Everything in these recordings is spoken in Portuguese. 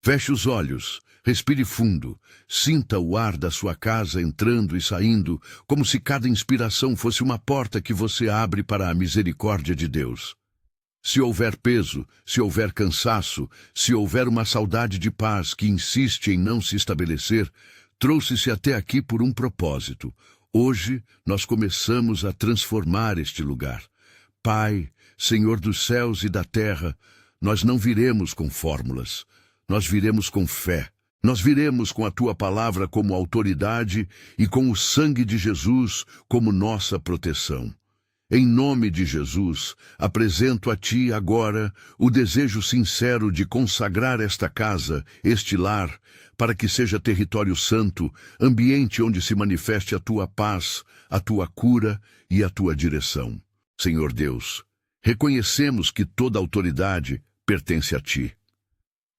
Feche os olhos, respire fundo, sinta o ar da sua casa entrando e saindo, como se cada inspiração fosse uma porta que você abre para a misericórdia de Deus. Se houver peso, se houver cansaço, se houver uma saudade de paz que insiste em não se estabelecer, trouxe-se até aqui por um propósito. Hoje nós começamos a transformar este lugar. Pai, Senhor dos céus e da terra, nós não viremos com fórmulas, nós viremos com fé. Nós viremos com a Tua palavra como autoridade e com o sangue de Jesus como nossa proteção. Em nome de Jesus, apresento a Ti agora o desejo sincero de consagrar esta casa, este lar, para que seja território santo, ambiente onde se manifeste a Tua paz, a Tua cura e a Tua direção. Senhor Deus, reconhecemos que toda autoridade pertence a Ti.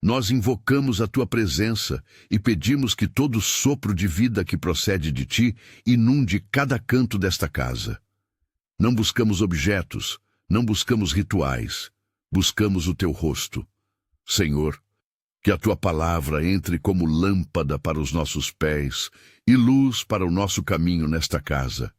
Nós invocamos a Tua presença e pedimos que todo sopro de vida que procede de Ti inunde cada canto desta casa. Não buscamos objetos, não buscamos rituais, buscamos o Teu rosto. Senhor, que a Tua palavra entre como lâmpada para os nossos pés e luz para o nosso caminho nesta casa.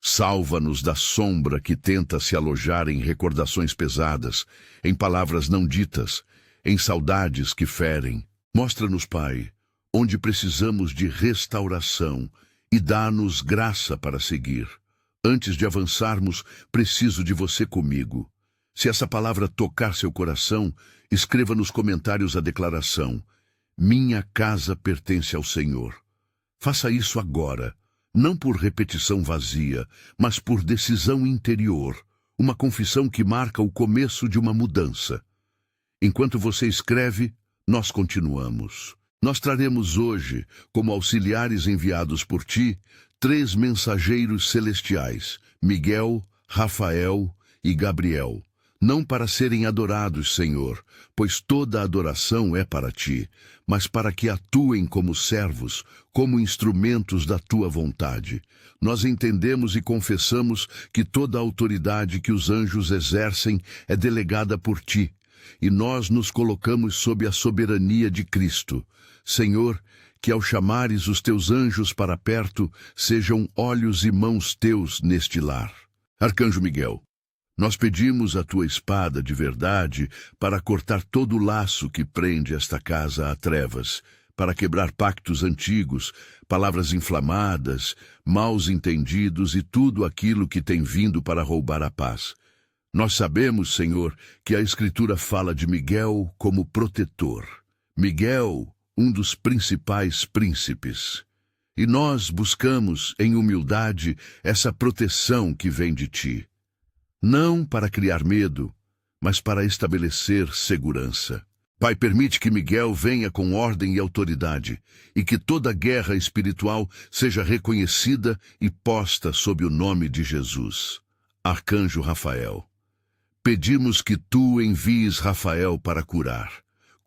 Salva-nos da sombra que tenta se alojar em recordações pesadas, em palavras não ditas, em saudades que ferem. Mostra-nos, Pai, onde precisamos de restauração e dá-nos graça para seguir. Antes de avançarmos, preciso de você comigo. Se essa palavra tocar seu coração, escreva nos comentários a declaração: minha casa pertence ao Senhor. Faça isso agora, não por repetição vazia, mas por decisão interior, uma confissão que marca o começo de uma mudança. Enquanto você escreve, nós continuamos. Nós traremos hoje, como auxiliares enviados por Ti, 3 mensageiros celestiais, Miguel, Rafael e Gabriel, não para serem adorados, Senhor, pois toda adoração é para Ti, mas para que atuem como servos, como instrumentos da Tua vontade. Nós entendemos e confessamos que toda a autoridade que os anjos exercem é delegada por Ti, e nós nos colocamos sob a soberania de Cristo. Senhor, que ao chamares os Teus anjos para perto, sejam olhos e mãos Teus neste lar. Arcanjo Miguel, nós pedimos a Tua espada de verdade para cortar todo o laço que prende esta casa a trevas, para quebrar pactos antigos, palavras inflamadas, maus entendidos e tudo aquilo que tem vindo para roubar a paz. Nós sabemos, Senhor, que a Escritura fala de Miguel como protetor. Miguel, um dos principais príncipes. E nós buscamos, em humildade, essa proteção que vem de Ti. Não para criar medo, mas para estabelecer segurança. Pai, permite que Miguel venha com ordem e autoridade, e que toda guerra espiritual seja reconhecida e posta sob o nome de Jesus. Arcanjo Rafael, pedimos que Tu envies Rafael para curar.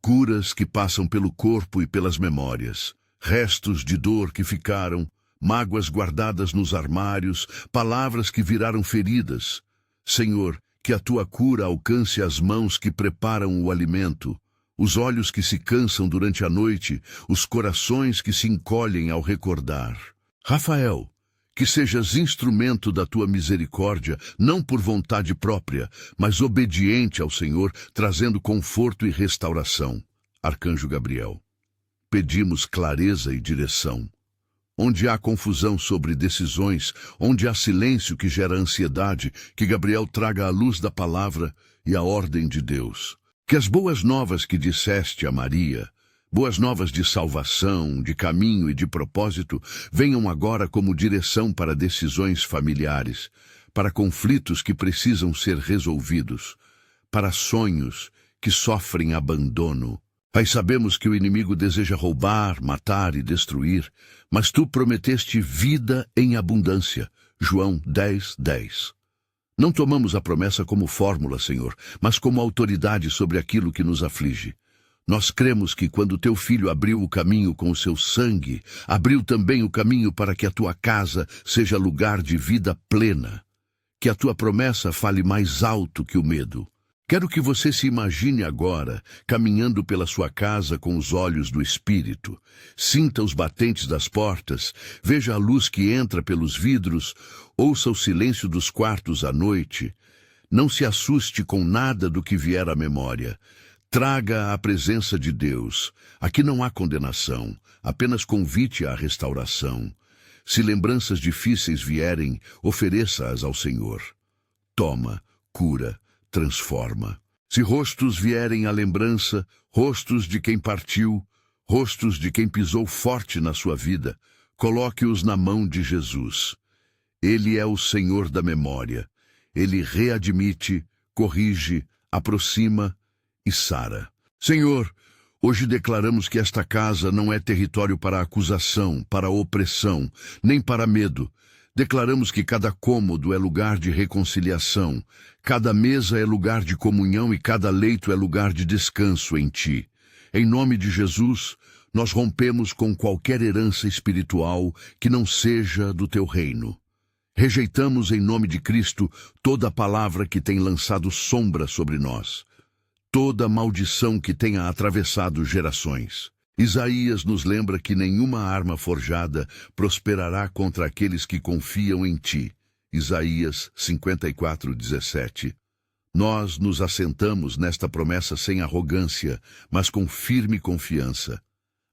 Curas que passam pelo corpo e pelas memórias, restos de dor que ficaram, mágoas guardadas nos armários, palavras que viraram feridas. Senhor, que a Tua cura alcance as mãos que preparam o alimento, os olhos que se cansam durante a noite, os corações que se encolhem ao recordar. Rafael, que sejas instrumento da Tua misericórdia, não por vontade própria, mas obediente ao Senhor, trazendo conforto e restauração. Arcanjo Gabriel, pedimos clareza e direção. Onde há confusão sobre decisões, onde há silêncio que gera ansiedade, que Gabriel traga a luz da palavra e a ordem de Deus. Que as boas novas que disseste a Maria, boas novas de salvação, de caminho e de propósito, venham agora como direção para decisões familiares, para conflitos que precisam ser resolvidos, para sonhos que sofrem abandono. Pai, sabemos que o inimigo deseja roubar, matar e destruir, mas Tu prometeste vida em abundância. João 10:10. Não tomamos a promessa como fórmula, Senhor, mas como autoridade sobre aquilo que nos aflige. Nós cremos que quando Teu Filho abriu o caminho com o Seu sangue, abriu também o caminho para que a Tua casa seja lugar de vida plena. Que a Tua promessa fale mais alto que o medo. Quero que você se imagine agora, caminhando pela sua casa com os olhos do Espírito. Sinta os batentes das portas, veja a luz que entra pelos vidros, ouça o silêncio dos quartos à noite. Não se assuste com nada do que vier à memória. Traga a presença de Deus. Aqui não há condenação, apenas convite à restauração. Se lembranças difíceis vierem, ofereça-as ao Senhor. Toma, cura, transforma. Se rostos vierem à lembrança, rostos de quem partiu, rostos de quem pisou forte na sua vida, coloque-os na mão de Jesus. Ele é o Senhor da memória. Ele readmite, corrige, aproxima e sara. Senhor, hoje declaramos que esta casa não é território para acusação, para opressão, nem para medo. Declaramos que cada cômodo é lugar de reconciliação, cada mesa é lugar de comunhão e cada leito é lugar de descanso em Ti. Em nome de Jesus, nós rompemos com qualquer herança espiritual que não seja do Teu reino. Rejeitamos em nome de Cristo toda palavra que tem lançado sombra sobre nós, toda maldição que tenha atravessado gerações. Isaías nos lembra que nenhuma arma forjada prosperará contra aqueles que confiam em Ti. Isaías 54:17. Nós nos assentamos nesta promessa sem arrogância, mas com firme confiança.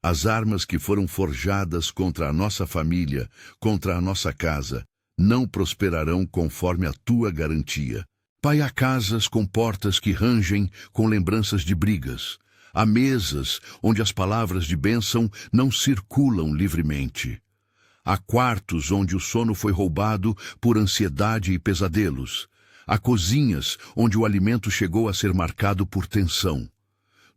As armas que foram forjadas contra a nossa família, contra a nossa casa, não prosperarão conforme a Tua garantia. Pai, há casas com portas que rangem com lembranças de brigas. Há mesas onde as palavras de bênção não circulam livremente. Há quartos onde o sono foi roubado por ansiedade e pesadelos. Há cozinhas onde o alimento chegou a ser marcado por tensão.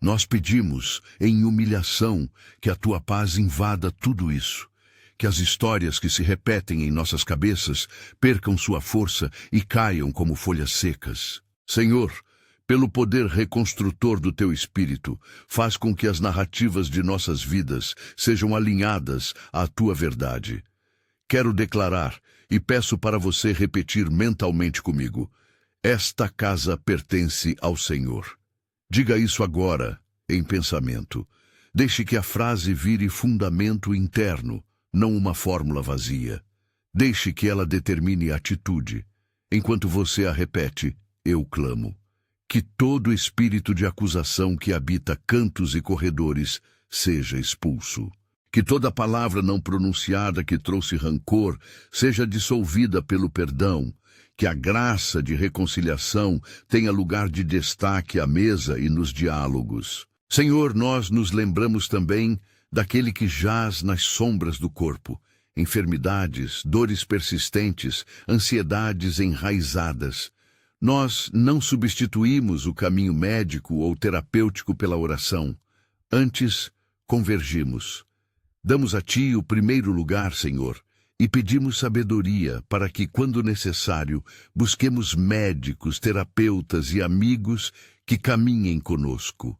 Nós pedimos, em humilhação, que a Tua paz invada tudo isso. Que as histórias que se repetem em nossas cabeças percam sua força e caiam como folhas secas. Senhor, pelo poder reconstrutor do Teu Espírito, faz com que as narrativas de nossas vidas sejam alinhadas à Tua verdade. Quero declarar, e peço para você repetir mentalmente comigo, esta casa pertence ao Senhor. Diga isso agora, em pensamento. Deixe que a frase vire fundamento interno, não uma fórmula vazia. Deixe que ela determine a atitude. Enquanto você a repete, eu clamo. Que todo espírito de acusação que habita cantos e corredores seja expulso. Que toda palavra não pronunciada que trouxe rancor seja dissolvida pelo perdão. Que a graça de reconciliação tenha lugar de destaque à mesa e nos diálogos. Senhor, nós nos lembramos também daquele que jaz nas sombras do corpo, enfermidades, dores persistentes, ansiedades enraizadas. Nós não substituímos o caminho médico ou terapêutico pela oração. Antes, convergimos. Damos a Ti o primeiro lugar, Senhor, e pedimos sabedoria para que, quando necessário, busquemos médicos, terapeutas e amigos que caminhem conosco.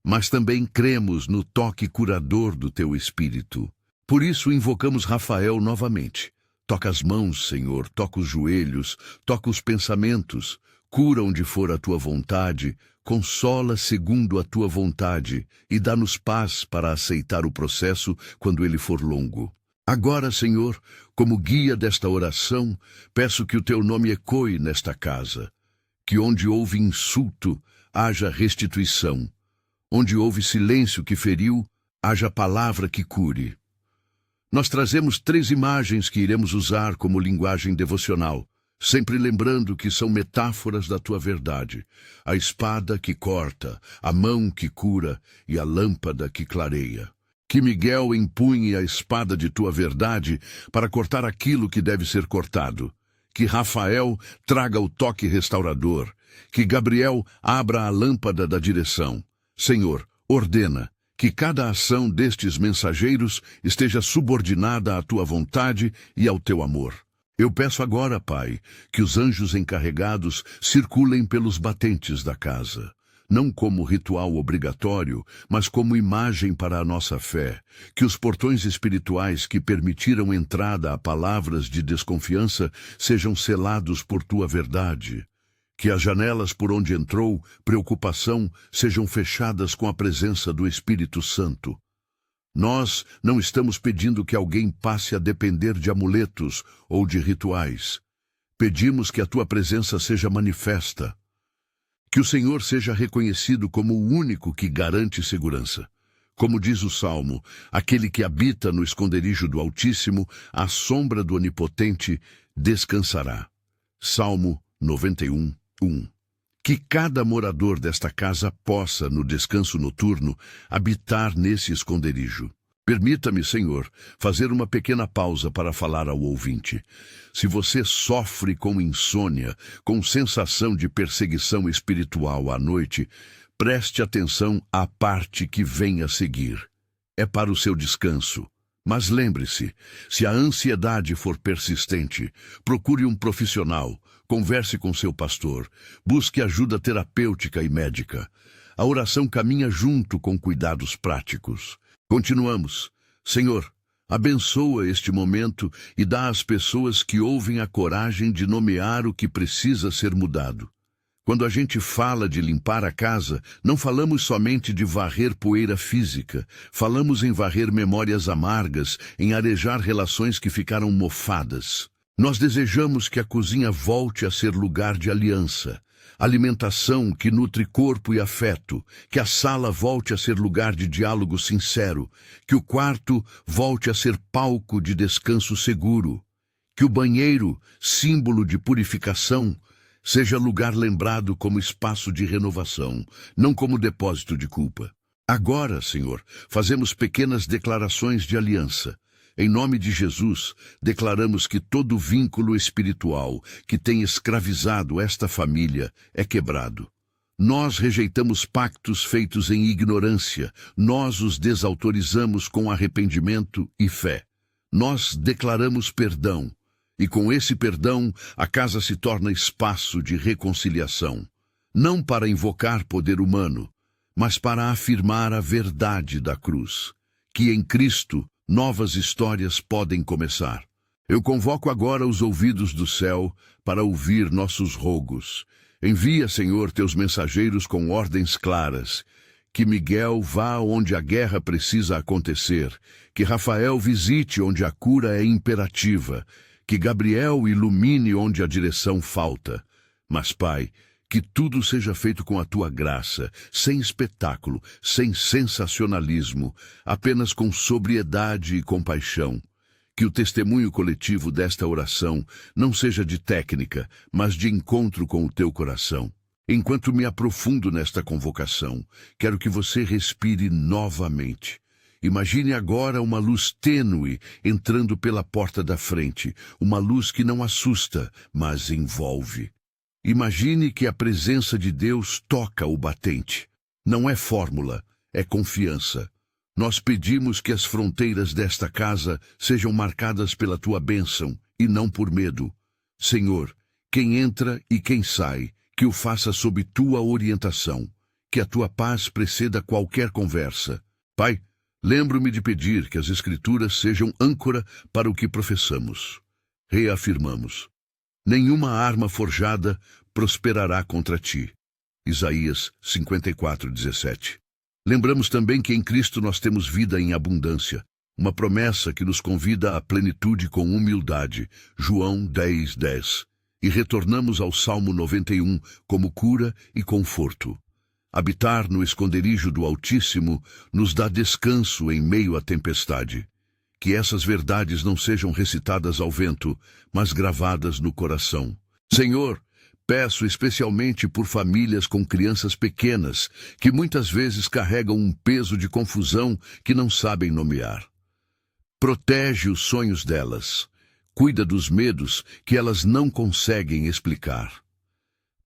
Mas também cremos no toque curador do Teu Espírito. Por isso invocamos Rafael novamente. Toca as mãos, Senhor, toca os joelhos, toca os pensamentos, cura onde for a Tua vontade, consola segundo a Tua vontade e dá-nos paz para aceitar o processo quando ele for longo. Agora, Senhor, como guia desta oração, peço que o Teu nome ecoe nesta casa, que onde houve insulto, haja restituição, onde houve silêncio que feriu, haja palavra que cure. Nós trazemos 3 imagens que iremos usar como linguagem devocional, sempre lembrando que são metáforas da Tua verdade. A espada que corta, a mão que cura e a lâmpada que clareia. Que Miguel empunhe a espada de Tua verdade para cortar aquilo que deve ser cortado. Que Rafael traga o toque restaurador. Que Gabriel abra a lâmpada da direção. Senhor, ordena que cada ação destes mensageiros esteja subordinada à Tua vontade e ao Teu amor. Eu peço agora, Pai, que os anjos encarregados circulem pelos batentes da casa, não como ritual obrigatório, mas como imagem para a nossa fé, que os portões espirituais que permitiram entrada a palavras de desconfiança sejam selados por Tua verdade, Que as janelas por onde entrou preocupação sejam fechadas com a presença do Espírito Santo. Nós não estamos pedindo que alguém passe a depender de amuletos ou de rituais. Pedimos que a tua presença seja manifesta. Que o Senhor seja reconhecido como o único que garante segurança. Como diz o Salmo, aquele que habita no esconderijo do Altíssimo, à sombra do Onipotente, descansará. Salmo 91, 1. Que cada morador desta casa possa, no descanso noturno, habitar nesse esconderijo. Permita-me, Senhor, fazer uma pequena pausa para falar ao ouvinte. Se você sofre com insônia, com sensação de perseguição espiritual à noite, preste atenção à parte que vem a seguir. É para o seu descanso. Mas lembre-se, se a ansiedade for persistente, procure um profissional, converse com seu pastor, busque ajuda terapêutica e médica. A oração caminha junto com cuidados práticos. Continuamos. Senhor, abençoa este momento e dá às pessoas que ouvem a coragem de nomear o que precisa ser mudado. Quando a gente fala de limpar a casa, não falamos somente de varrer poeira física, falamos em varrer memórias amargas, em arejar relações que ficaram mofadas. Nós desejamos que a cozinha volte a ser lugar de aliança, alimentação que nutre corpo e afeto, que a sala volte a ser lugar de diálogo sincero, que o quarto volte a ser palco de descanso seguro, que o banheiro, símbolo de purificação, seja lugar lembrado como espaço de renovação, não como depósito de culpa. Agora, Senhor, fazemos pequenas declarações de aliança. Em nome de Jesus, declaramos que todo vínculo espiritual que tem escravizado esta família é quebrado. Nós rejeitamos pactos feitos em ignorância, nós os desautorizamos com arrependimento e fé. Nós declaramos perdão, e com esse perdão a casa se torna espaço de reconciliação, não para invocar poder humano, mas para afirmar a verdade da cruz, que em Cristo novas histórias podem começar. Eu convoco agora os ouvidos do céu para ouvir nossos rogos. Envia, Senhor, teus mensageiros com ordens claras. Que Miguel vá onde a guerra precisa acontecer. Que Rafael visite onde a cura é imperativa. Que Gabriel ilumine onde a direção falta. Mas, Pai, que tudo seja feito com a tua graça, sem espetáculo, sem sensacionalismo, apenas com sobriedade e compaixão. Que o testemunho coletivo desta oração não seja de técnica, mas de encontro com o teu coração. Enquanto me aprofundo nesta convocação, quero que você respire novamente. Imagine agora uma luz tênue entrando pela porta da frente, uma luz que não assusta, mas envolve. Imagine que a presença de Deus toca o batente. Não é fórmula, é confiança. Nós pedimos que as fronteiras desta casa sejam marcadas pela tua bênção e não por medo. Senhor, quem entra e quem sai, que o faça sob tua orientação. Que a tua paz preceda qualquer conversa. Pai, lembro-me de pedir que as Escrituras sejam âncora para o que professamos. Reafirmamos. Nenhuma arma forjada prosperará contra ti. Isaías 54:17. Lembramos também que em Cristo nós temos vida em abundância, uma promessa que nos convida à plenitude com humildade. João 10:10. E retornamos ao Salmo 91 como cura e conforto. Habitar no esconderijo do Altíssimo nos dá descanso em meio à tempestade. Que essas verdades não sejam recitadas ao vento, mas gravadas no coração. Senhor, peço especialmente por famílias com crianças pequenas, que muitas vezes carregam um peso de confusão que não sabem nomear. Protege os sonhos delas. Cuida dos medos que elas não conseguem explicar.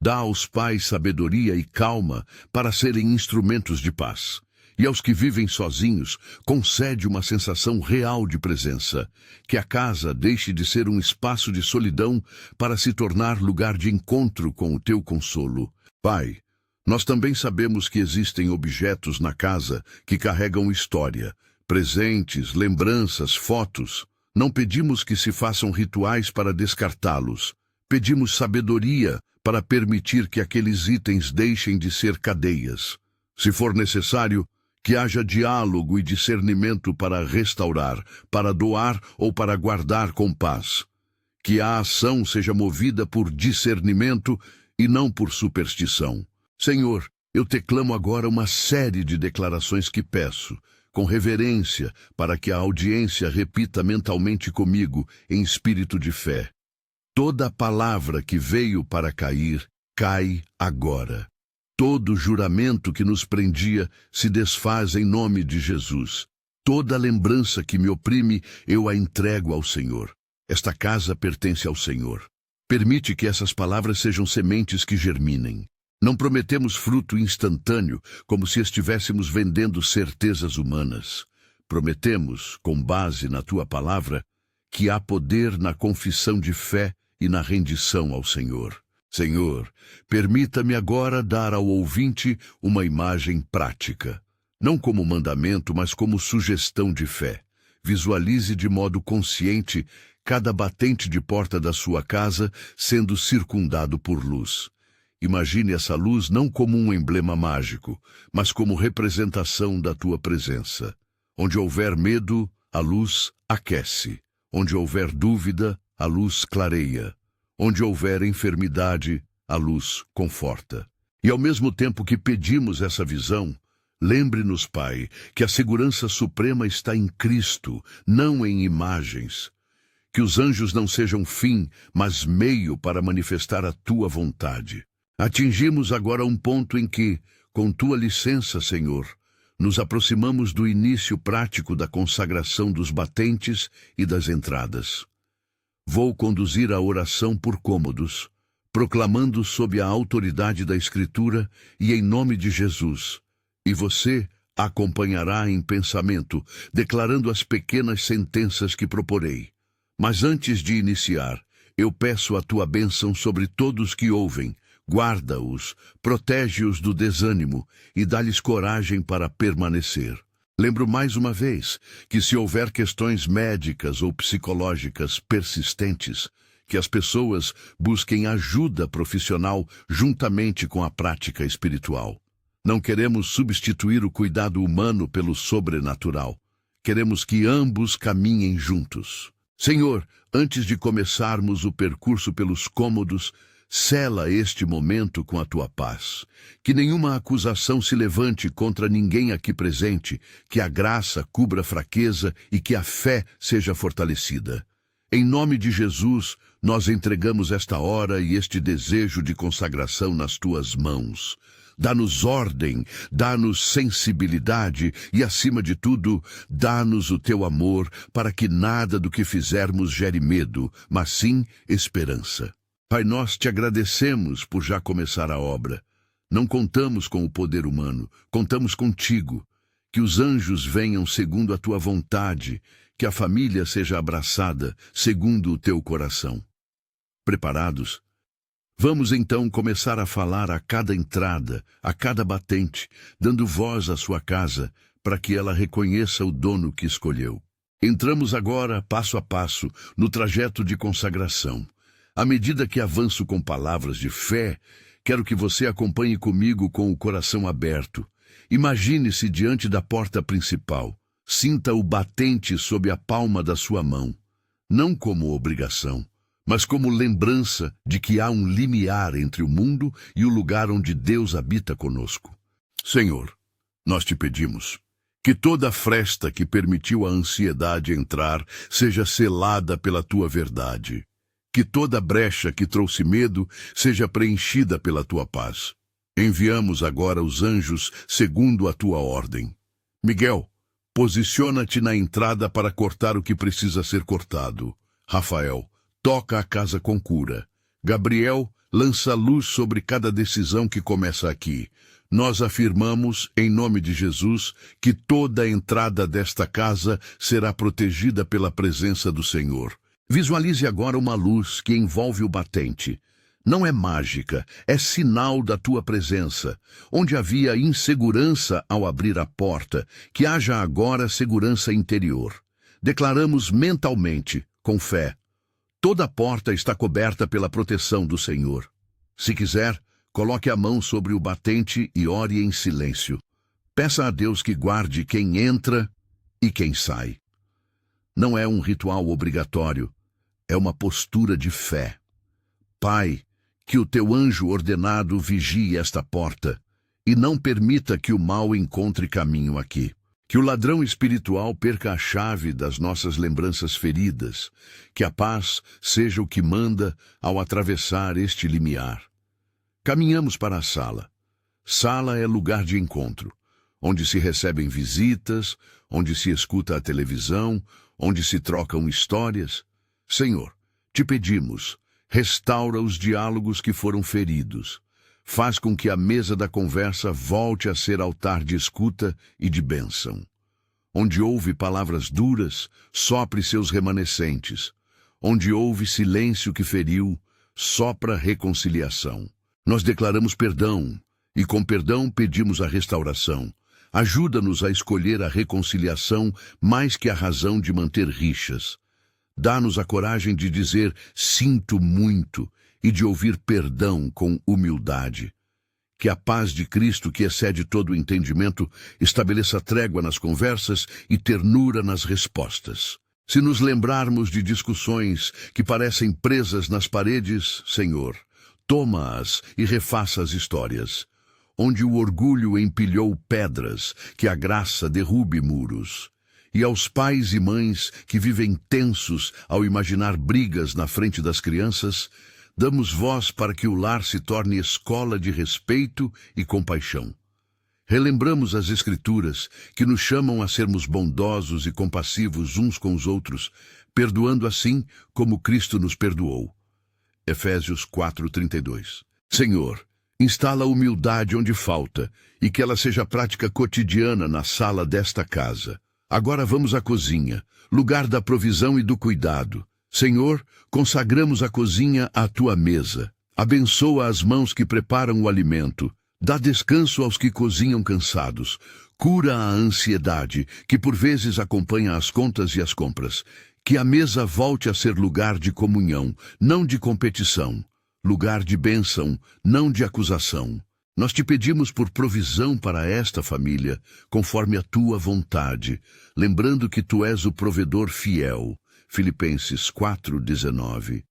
Dá aos pais sabedoria e calma para serem instrumentos de paz. E aos que vivem sozinhos, concede uma sensação real de presença. Que a casa deixe de ser um espaço de solidão para se tornar lugar de encontro com o teu consolo. Pai, nós também sabemos que existem objetos na casa que carregam história, presentes, lembranças, fotos. Não pedimos que se façam rituais para descartá-los. Pedimos sabedoria para permitir que aqueles itens deixem de ser cadeias. Se for necessário, que haja diálogo e discernimento para restaurar, para doar ou para guardar com paz. Que a ação seja movida por discernimento e não por superstição. Senhor, eu te clamo agora uma série de declarações que peço, com reverência, para que a audiência repita mentalmente comigo, em espírito de fé. Toda palavra que veio para cair, cai agora. Todo juramento que nos prendia se desfaz em nome de Jesus. Toda lembrança que me oprime, eu a entrego ao Senhor. Esta casa pertence ao Senhor. Permite que essas palavras sejam sementes que germinem. Não prometemos fruto instantâneo, como se estivéssemos vendendo certezas humanas. Prometemos, com base na tua palavra, que há poder na confissão de fé e na rendição ao Senhor. Senhor, permita-me agora dar ao ouvinte uma imagem prática. Não como mandamento, mas como sugestão de fé. Visualize de modo consciente cada batente de porta da sua casa sendo circundado por luz. Imagine essa luz não como um emblema mágico, mas como representação da tua presença. Onde houver medo, a luz aquece. Onde houver dúvida, a luz clareia. Onde houver enfermidade, a luz conforta. E ao mesmo tempo que pedimos essa visão, lembre-nos, Pai, que a segurança suprema está em Cristo, não em imagens. Que os anjos não sejam fim, mas meio para manifestar a tua vontade. Atingimos agora um ponto em que, com tua licença, Senhor, nos aproximamos do início prático da consagração dos batentes e das entradas. Vou conduzir a oração por cômodos, proclamando sob a autoridade da Escritura e em nome de Jesus. E você acompanhará em pensamento, declarando as pequenas sentenças que proporei. Mas antes de iniciar, eu peço a tua bênção sobre todos que ouvem. Guarda-os, protege-os do desânimo e dá-lhes coragem para permanecer. Lembro mais uma vez que se houver questões médicas ou psicológicas persistentes, que as pessoas busquem ajuda profissional juntamente com a prática espiritual. Não queremos substituir o cuidado humano pelo sobrenatural. Queremos que ambos caminhem juntos. Senhor, antes de começarmos o percurso pelos cômodos, sela este momento com a tua paz. Que nenhuma acusação se levante contra ninguém aqui presente, que a graça cubra a fraqueza e que a fé seja fortalecida. Em nome de Jesus, nós entregamos esta hora e este desejo de consagração nas tuas mãos. Dá-nos ordem, dá-nos sensibilidade e, acima de tudo, dá-nos o teu amor para que nada do que fizermos gere medo, mas sim esperança. Pai, nós te agradecemos por já começar a obra. Não contamos com o poder humano, contamos contigo. Que os anjos venham segundo a tua vontade, que a família seja abraçada segundo o teu coração. Preparados? Vamos então começar a falar a cada entrada, a cada batente, dando voz à sua casa, para que ela reconheça o dono que escolheu. Entramos agora, passo a passo, no trajeto de consagração. À medida que avanço com palavras de fé, quero que você acompanhe comigo com o coração aberto. Imagine-se diante da porta principal. Sinta o batente sob a palma da sua mão. Não como obrigação, mas como lembrança de que há um limiar entre o mundo e o lugar onde Deus habita conosco. Senhor, nós te pedimos que toda fresta que permitiu a ansiedade entrar seja selada pela tua verdade. Que toda brecha que trouxe medo seja preenchida pela tua paz. Enviamos agora os anjos segundo a tua ordem. Miguel, posiciona-te na entrada para cortar o que precisa ser cortado. Rafael, toca a casa com cura. Gabriel, lança luz sobre cada decisão que começa aqui. Nós afirmamos, em nome de Jesus, que toda a entrada desta casa será protegida pela presença do Senhor. Visualize agora uma luz que envolve o batente. Não é mágica, é sinal da tua presença. Onde havia insegurança ao abrir a porta, que haja agora segurança interior. Declaramos mentalmente, com fé: toda porta está coberta pela proteção do Senhor. Se quiser, coloque a mão sobre o batente e ore em silêncio. Peça a Deus que guarde quem entra e quem sai. Não é um ritual obrigatório, é uma postura de fé. Pai, que o teu anjo ordenado vigie esta porta e não permita que o mal encontre caminho aqui. Que o ladrão espiritual perca a chave das nossas lembranças feridas, que a paz seja o que manda ao atravessar este limiar. Caminhamos para a sala. Sala é lugar de encontro, onde se recebem visitas, onde se escuta a televisão, onde se trocam histórias. Senhor, te pedimos, restaura os diálogos que foram feridos. Faz com que a mesa da conversa volte a ser altar de escuta e de bênção. Onde houve palavras duras, sopre seus remanescentes. Onde houve silêncio que feriu, sopra reconciliação. Nós declaramos perdão, e com perdão pedimos a restauração. Ajuda-nos a escolher a reconciliação mais que a razão de manter rixas. Dá-nos a coragem de dizer sinto muito e de ouvir perdão com humildade. Que a paz de Cristo, que excede todo o entendimento, estabeleça trégua nas conversas e ternura nas respostas. Se nos lembrarmos de discussões que parecem presas nas paredes, Senhor, toma-as e refaça as histórias. Onde o orgulho empilhou pedras, que a graça derrube muros. E aos pais e mães que vivem tensos ao imaginar brigas na frente das crianças, damos voz para que o lar se torne escola de respeito e compaixão. Relembramos as Escrituras, que nos chamam a sermos bondosos e compassivos uns com os outros, perdoando assim como Cristo nos perdoou. Efésios 4:32. Senhor, instala a humildade onde falta e que ela seja prática cotidiana na sala desta casa. Agora vamos à cozinha, lugar da provisão e do cuidado. Senhor, consagramos a cozinha à tua mesa. Abençoa as mãos que preparam o alimento. Dá descanso aos que cozinham cansados. Cura a ansiedade, que por vezes acompanha as contas e as compras. Que a mesa volte a ser lugar de comunhão, não de competição. Lugar de bênção, não de acusação. Nós te pedimos por provisão para esta família, conforme a tua vontade, lembrando que tu és o provedor fiel. Filipenses 4:19.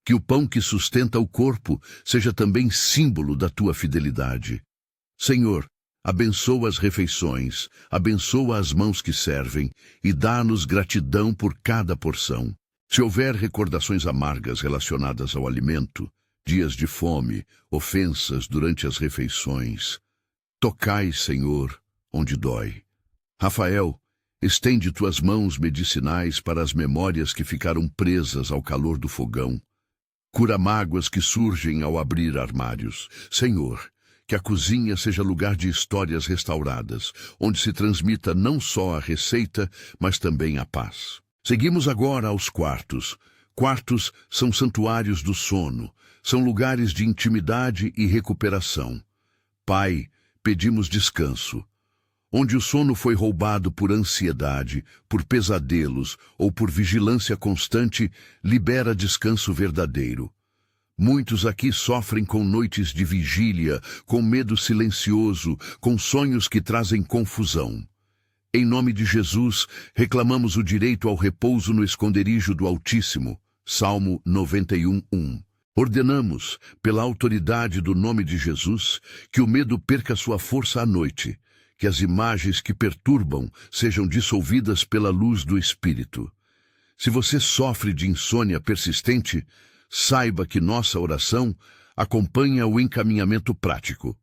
Que o pão que sustenta o corpo seja também símbolo da tua fidelidade. Senhor, abençoa as refeições, abençoa as mãos que servem e dá-nos gratidão por cada porção. Se houver recordações amargas relacionadas ao alimento, dias de fome, ofensas durante as refeições, tocai, Senhor, onde dói. Rafael, estende tuas mãos medicinais para as memórias que ficaram presas ao calor do fogão. Cura mágoas que surgem ao abrir armários. Senhor, que a cozinha seja lugar de histórias restauradas, onde se transmita não só a receita, mas também a paz. Seguimos agora aos quartos. Quartos são santuários do sono, são lugares de intimidade e recuperação. Pai, pedimos descanso. Onde o sono foi roubado por ansiedade, por pesadelos ou por vigilância constante, libera descanso verdadeiro. Muitos aqui sofrem com noites de vigília, com medo silencioso, com sonhos que trazem confusão. Em nome de Jesus, reclamamos o direito ao repouso no esconderijo do Altíssimo. Salmo 91:1. Ordenamos, pela autoridade do nome de Jesus, que o medo perca sua força à noite, que as imagens que perturbam sejam dissolvidas pela luz do Espírito. Se você sofre de insônia persistente, saiba que nossa oração acompanha o encaminhamento prático.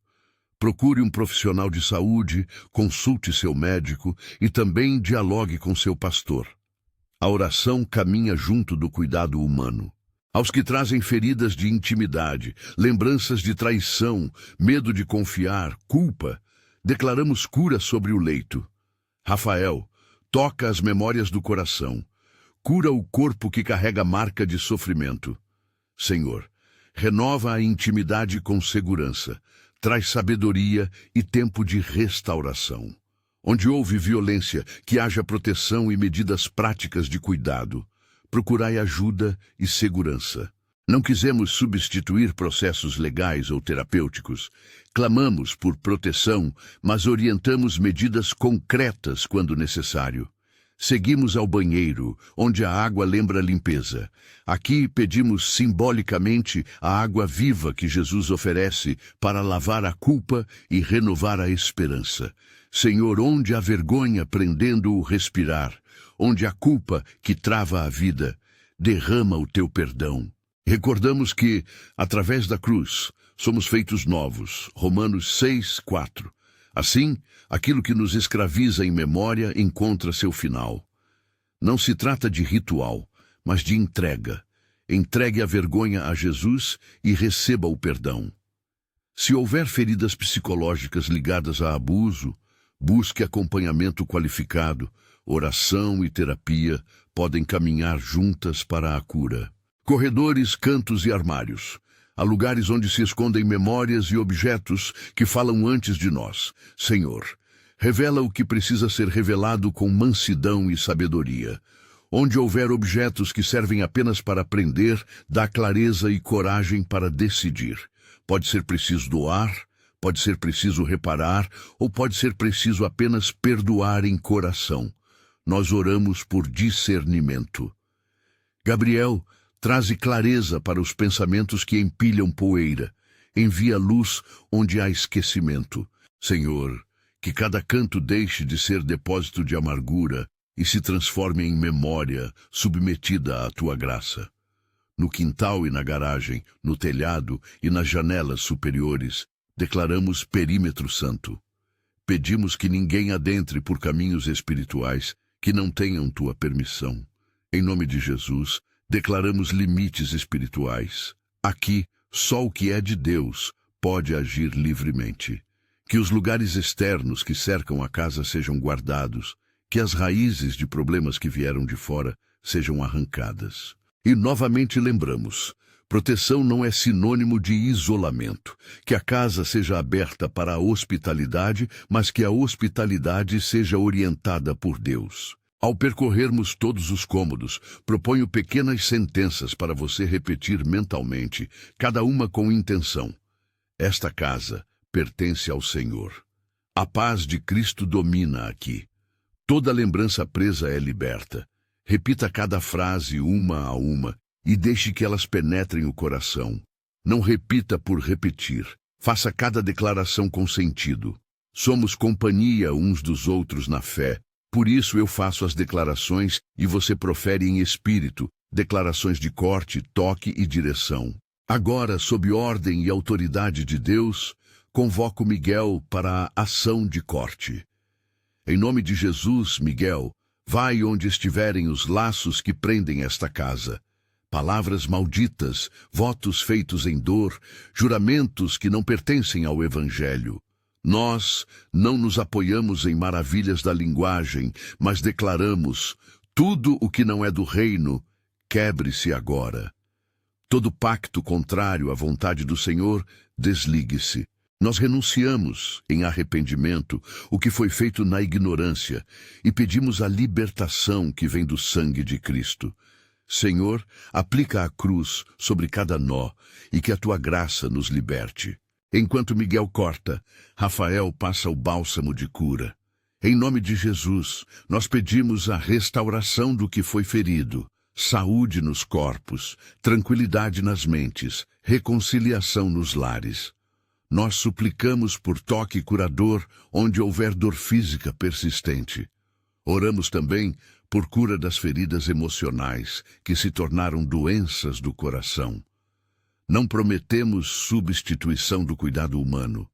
Procure um profissional de saúde, consulte seu médico e também dialogue com seu pastor. A oração caminha junto do cuidado humano. Aos que trazem feridas de intimidade, lembranças de traição, medo de confiar, culpa, declaramos cura sobre o leito. Rafael, toca as memórias do coração. Cura o corpo que carrega marca de sofrimento. Senhor, renova a intimidade com segurança. Traz sabedoria e tempo de restauração. Onde houve violência, que haja proteção e medidas práticas de cuidado. Procurai ajuda e segurança. Não quisemos substituir processos legais ou terapêuticos. Clamamos por proteção, mas orientamos medidas concretas quando necessário. Seguimos ao banheiro, onde a água lembra limpeza. Aqui pedimos simbolicamente a água viva que Jesus oferece para lavar a culpa e renovar a esperança. Senhor, onde a vergonha prendendo o respirar, onde a culpa que trava a vida, derrama o teu perdão. Recordamos que, através da cruz, somos feitos novos. Romanos 6:4. Assim, aquilo que nos escraviza em memória encontra seu final. Não se trata de ritual, mas de entrega. Entregue a vergonha a Jesus e receba o perdão. Se houver feridas psicológicas ligadas a abuso, busque acompanhamento qualificado. Oração e terapia podem caminhar juntas para a cura. Corredores, cantos e armários. Há lugares onde se escondem memórias e objetos que falam antes de nós. Senhor, revela o que precisa ser revelado com mansidão e sabedoria. Onde houver objetos que servem apenas para aprender, dá clareza e coragem para decidir. Pode ser preciso doar, pode ser preciso reparar, ou pode ser preciso apenas perdoar em coração. Nós oramos por discernimento. Gabriel, traze clareza para os pensamentos que empilham poeira. Envia luz onde há esquecimento. Senhor, que cada canto deixe de ser depósito de amargura e se transforme em memória submetida à tua graça. No quintal e na garagem, no telhado e nas janelas superiores, declaramos perímetro santo. Pedimos que ninguém adentre por caminhos espirituais que não tenham tua permissão. Em nome de Jesus, declaramos limites espirituais. Aqui, só o que é de Deus pode agir livremente. Que os lugares externos que cercam a casa sejam guardados, que as raízes de problemas que vieram de fora sejam arrancadas. E novamente lembramos, proteção não é sinônimo de isolamento. Que a casa seja aberta para a hospitalidade, mas que a hospitalidade seja orientada por Deus. Ao percorrermos todos os cômodos, proponho pequenas sentenças para você repetir mentalmente, cada uma com intenção. Esta casa pertence ao Senhor. A paz de Cristo domina aqui. Toda lembrança presa é liberta. Repita cada frase uma a uma e deixe que elas penetrem o coração. Não repita por repetir. Faça cada declaração com sentido. Somos companhia uns dos outros na fé. Por isso eu faço as declarações e você profere em espírito, declarações de corte, toque e direção. Agora, sob ordem e autoridade de Deus, convoco Miguel para a ação de corte. Em nome de Jesus, Miguel, vai onde estiverem os laços que prendem esta casa. Palavras malditas, votos feitos em dor, juramentos que não pertencem ao Evangelho. Nós não nos apoiamos em maravilhas da linguagem, mas declaramos, tudo o que não é do reino, quebre-se agora. Todo pacto contrário à vontade do Senhor, desligue-se. Nós renunciamos, em arrependimento, o que foi feito na ignorância e pedimos a libertação que vem do sangue de Cristo. Senhor, aplica a cruz sobre cada nó e que a tua graça nos liberte. Enquanto Miguel corta, Rafael passa o bálsamo de cura. Em nome de Jesus, nós pedimos a restauração do que foi ferido, saúde nos corpos, tranquilidade nas mentes, reconciliação nos lares. Nós suplicamos por toque curador onde houver dor física persistente. Oramos também por cura das feridas emocionais que se tornaram doenças do coração. Não prometemos substituição do cuidado humano.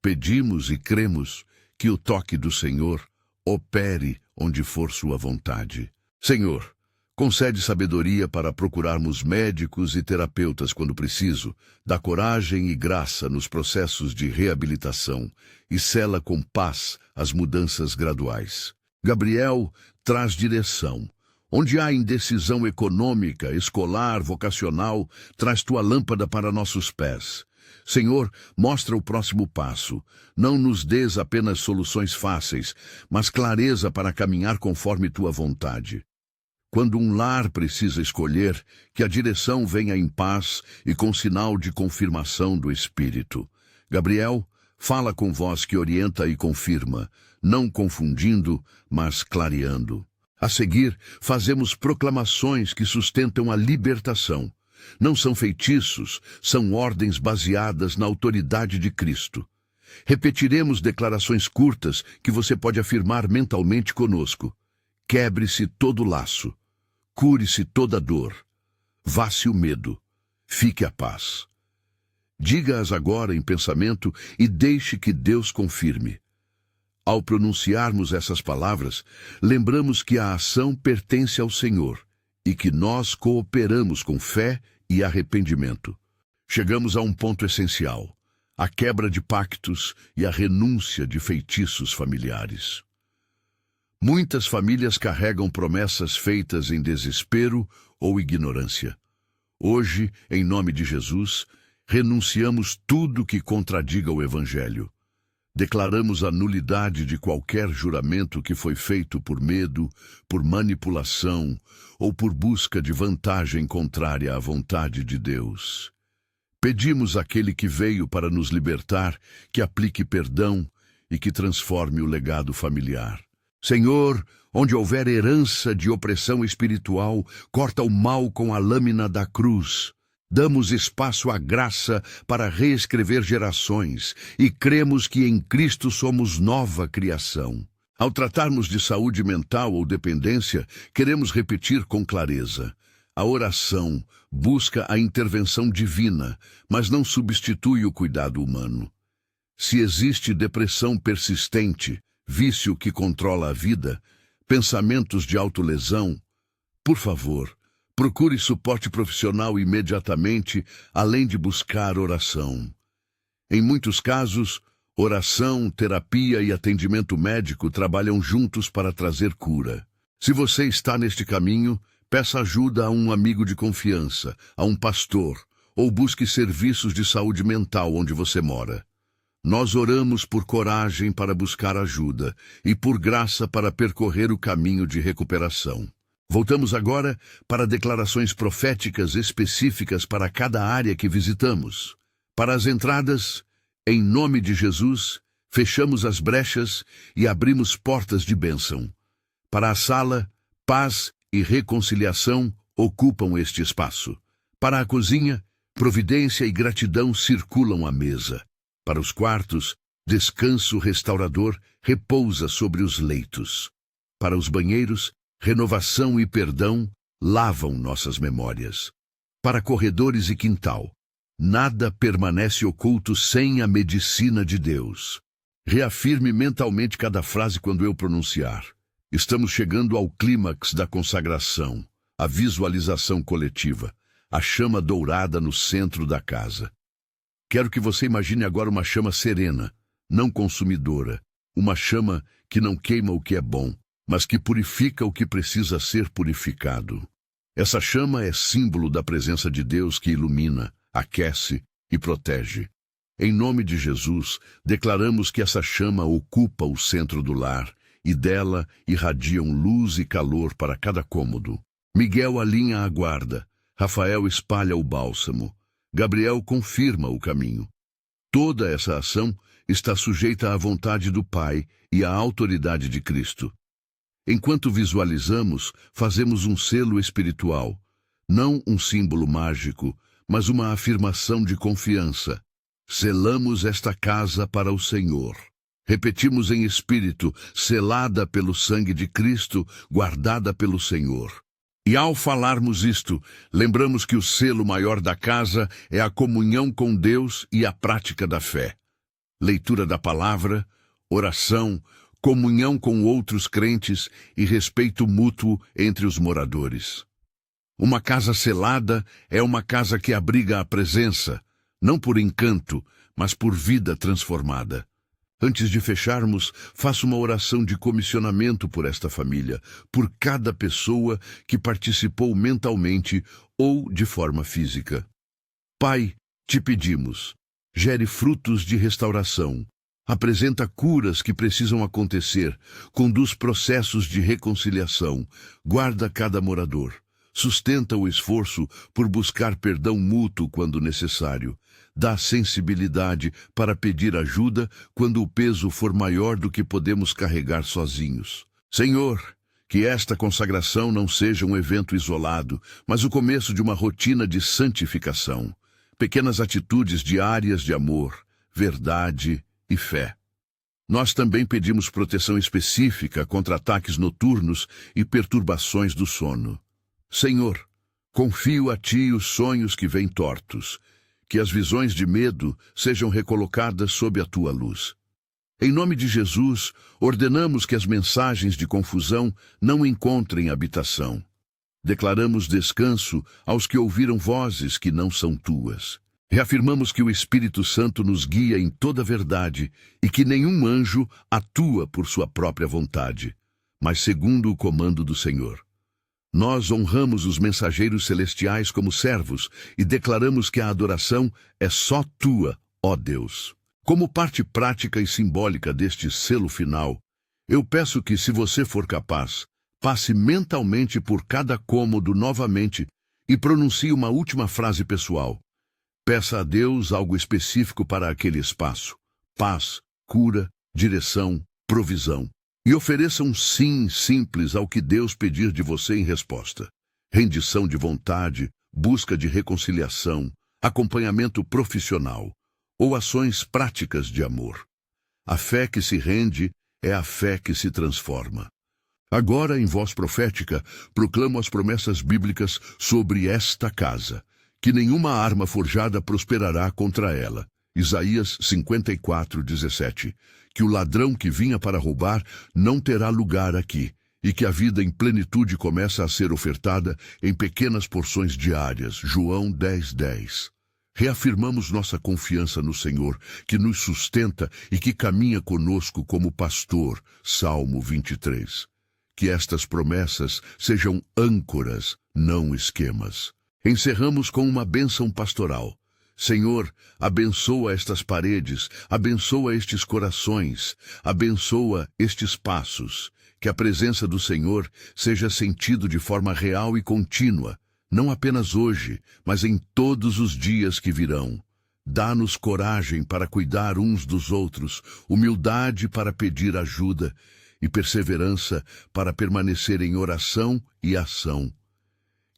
Pedimos e cremos que o toque do Senhor opere onde for sua vontade. Senhor, concede sabedoria para procurarmos médicos e terapeutas quando preciso, dá coragem e graça nos processos de reabilitação e sela com paz as mudanças graduais. Gabriel, traz direção. Onde há indecisão econômica, escolar, vocacional, traz tua lâmpada para nossos pés. Senhor, mostra o próximo passo. Não nos dês apenas soluções fáceis, mas clareza para caminhar conforme tua vontade. Quando um lar precisa escolher, que a direção venha em paz e com sinal de confirmação do Espírito. Gabriel, fala com voz que orienta e confirma, não confundindo, mas clareando. A seguir, fazemos proclamações que sustentam a libertação. Não são feitiços, são ordens baseadas na autoridade de Cristo. Repetiremos declarações curtas que você pode afirmar mentalmente conosco. Quebre-se todo laço. Cure-se toda dor. Vá-se o medo. Fique a paz. Diga-as agora em pensamento e deixe que Deus confirme. Ao pronunciarmos essas palavras, lembramos que a ação pertence ao Senhor e que nós cooperamos com fé e arrependimento. Chegamos a um ponto essencial: a quebra de pactos e a renúncia de feitiços familiares. Muitas famílias carregam promessas feitas em desespero ou ignorância. Hoje, em nome de Jesus, renunciamos tudo que contradiga o Evangelho. Declaramos a nulidade de qualquer juramento que foi feito por medo, por manipulação ou por busca de vantagem contrária à vontade de Deus. Pedimos àquele que veio para nos libertar que aplique perdão e que transforme o legado familiar. Senhor, onde houver herança de opressão espiritual, corta o mal com a lâmina da cruz. Damos espaço à graça para reescrever gerações e cremos que em Cristo somos nova criação. Ao tratarmos de saúde mental ou dependência, queremos repetir com clareza: a oração busca a intervenção divina, mas não substitui o cuidado humano. Se existe depressão persistente, vício que controla a vida, pensamentos de autolesão, por favor, procure suporte profissional imediatamente, além de buscar oração. Em muitos casos, oração, terapia e atendimento médico trabalham juntos para trazer cura. Se você está neste caminho, peça ajuda a um amigo de confiança, a um pastor, ou busque serviços de saúde mental onde você mora. Nós oramos por coragem para buscar ajuda e por graça para percorrer o caminho de recuperação. Voltamos agora para declarações proféticas específicas para cada área que visitamos. Para as entradas, em nome de Jesus, fechamos as brechas e abrimos portas de bênção. Para a sala, paz e reconciliação ocupam este espaço. Para a cozinha, providência e gratidão circulam a mesa. Para os quartos, descanso restaurador repousa sobre os leitos. Para os banheiros, renovação e perdão lavam nossas memórias. Para corredores e quintal, nada permanece oculto sem a medicina de Deus. Reafirme mentalmente cada frase quando eu pronunciar. Estamos chegando ao clímax da consagração, a visualização coletiva, a chama dourada no centro da casa. Quero que você imagine agora uma chama serena, não consumidora, uma chama que não queima o que é bom, mas que purifica o que precisa ser purificado. Essa chama é símbolo da presença de Deus que ilumina, aquece e protege. Em nome de Jesus, declaramos que essa chama ocupa o centro do lar e dela irradiam luz e calor para cada cômodo. Miguel alinha a guarda, Rafael espalha o bálsamo, Gabriel confirma o caminho. Toda essa ação está sujeita à vontade do Pai e à autoridade de Cristo. Enquanto visualizamos, fazemos um selo espiritual, não um símbolo mágico, mas uma afirmação de confiança. Selamos esta casa para o Senhor. Repetimos em espírito, selada pelo sangue de Cristo, guardada pelo Senhor. E ao falarmos isto, lembramos que o selo maior da casa é a comunhão com Deus e a prática da fé. Leitura da palavra, oração, comunhão com outros crentes e respeito mútuo entre os moradores. Uma casa selada é uma casa que abriga a presença, não por encanto, mas por vida transformada. Antes de fecharmos, faça uma oração de comissionamento por esta família, por cada pessoa que participou mentalmente ou de forma física. Pai, te pedimos, gere frutos de restauração, Apresenta curas que precisam acontecer, conduz processos de reconciliação, guarda cada morador, sustenta o esforço por buscar perdão mútuo quando necessário, dá sensibilidade para pedir ajuda quando o peso for maior do que podemos carregar sozinhos. Senhor, que esta consagração não seja um evento isolado, mas o começo de uma rotina de santificação. Pequenas atitudes diárias de amor, verdade e fé. Nós também pedimos proteção específica contra ataques noturnos e perturbações do sono. Senhor, confio a Ti os sonhos que vêm tortos, que as visões de medo sejam recolocadas sob a Tua luz. Em nome de Jesus, ordenamos que as mensagens de confusão não encontrem habitação. Declaramos descanso aos que ouviram vozes que não são Tuas. Reafirmamos que o Espírito Santo nos guia em toda a verdade e que nenhum anjo atua por sua própria vontade, mas segundo o comando do Senhor. Nós honramos os mensageiros celestiais como servos e declaramos que a adoração é só Tua, ó Deus. Como parte prática e simbólica deste selo final, eu peço que, se você for capaz, passe mentalmente por cada cômodo novamente e pronuncie uma última frase pessoal. Peça a Deus algo específico para aquele espaço: paz, cura, direção, provisão. E ofereça um sim simples ao que Deus pedir de você em resposta. Rendição de vontade, busca de reconciliação, acompanhamento profissional ou ações práticas de amor. A fé que se rende é a fé que se transforma. Agora, em voz profética, proclamo as promessas bíblicas sobre esta casa, que nenhuma arma forjada prosperará contra ela. Isaías 54:17. Que o ladrão que vinha para roubar não terá lugar aqui, e que a vida em plenitude começa a ser ofertada em pequenas porções diárias. João 10:10. Reafirmamos nossa confiança no Senhor, que nos sustenta e que caminha conosco como pastor. Salmo 23. Que estas promessas sejam âncoras, não esquemas. Encerramos com uma bênção pastoral. Senhor, abençoa estas paredes, abençoa estes corações, abençoa estes passos. Que a presença do Senhor seja sentido de forma real e contínua, não apenas hoje, mas em todos os dias que virão. Dá-nos coragem para cuidar uns dos outros, humildade para pedir ajuda e perseverança para permanecer em oração e ação.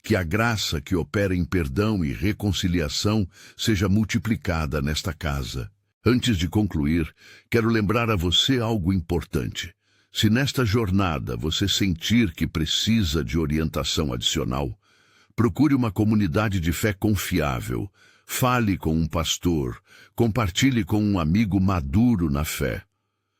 Que a graça que opera em perdão e reconciliação seja multiplicada nesta casa. Antes de concluir, quero lembrar a você algo importante. Se nesta jornada você sentir que precisa de orientação adicional, procure uma comunidade de fé confiável, fale com um pastor, compartilhe com um amigo maduro na fé.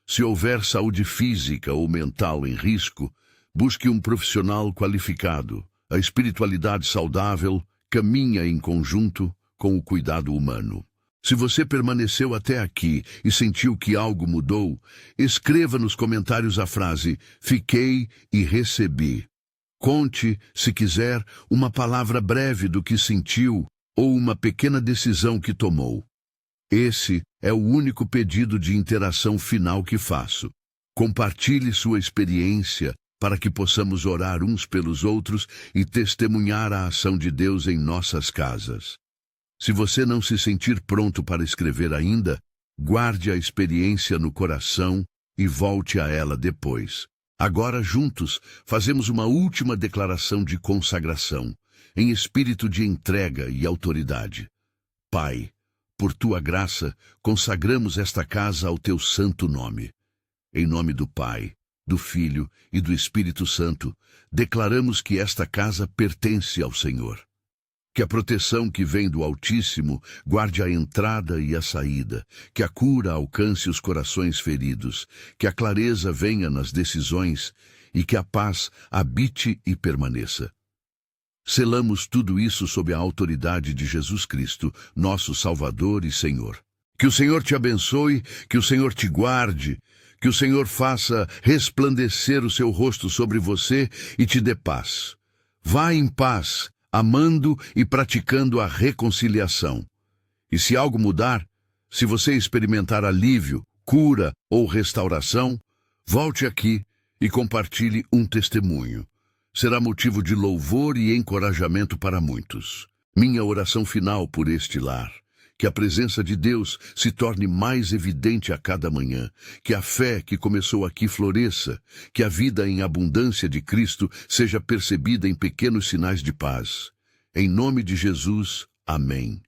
Se houver saúde física ou mental em risco, busque um profissional qualificado. A espiritualidade saudável caminha em conjunto com o cuidado humano. Se você permaneceu até aqui e sentiu que algo mudou, escreva nos comentários a frase "Fiquei e recebi". Conte, se quiser, uma palavra breve do que sentiu ou uma pequena decisão que tomou. Esse é o único pedido de interação final que faço. Compartilhe sua experiência para que possamos orar uns pelos outros e testemunhar a ação de Deus em nossas casas. Se você não se sentir pronto para escrever ainda, guarde a experiência no coração e volte a ela depois. Agora, juntos, fazemos uma última declaração de consagração, em espírito de entrega e autoridade. Pai, por Tua graça, consagramos esta casa ao Teu santo nome. Em nome do Pai, do Filho e do Espírito Santo, declaramos que esta casa pertence ao Senhor. Que a proteção que vem do Altíssimo guarde a entrada e a saída, que a cura alcance os corações feridos, que a clareza venha nas decisões e que a paz habite e permaneça. Selamos tudo isso sob a autoridade de Jesus Cristo, nosso Salvador e Senhor. Que o Senhor te abençoe, que o Senhor te guarde, que o Senhor faça resplandecer o seu rosto sobre você e te dê paz. Vá em paz, amando e praticando a reconciliação. E se algo mudar, se você experimentar alívio, cura ou restauração, volte aqui e compartilhe um testemunho. Será motivo de louvor e encorajamento para muitos. Minha oração final por este lar: que a presença de Deus se torne mais evidente a cada manhã, que a fé que começou aqui floresça, que a vida em abundância de Cristo seja percebida em pequenos sinais de paz. Em nome de Jesus, amém.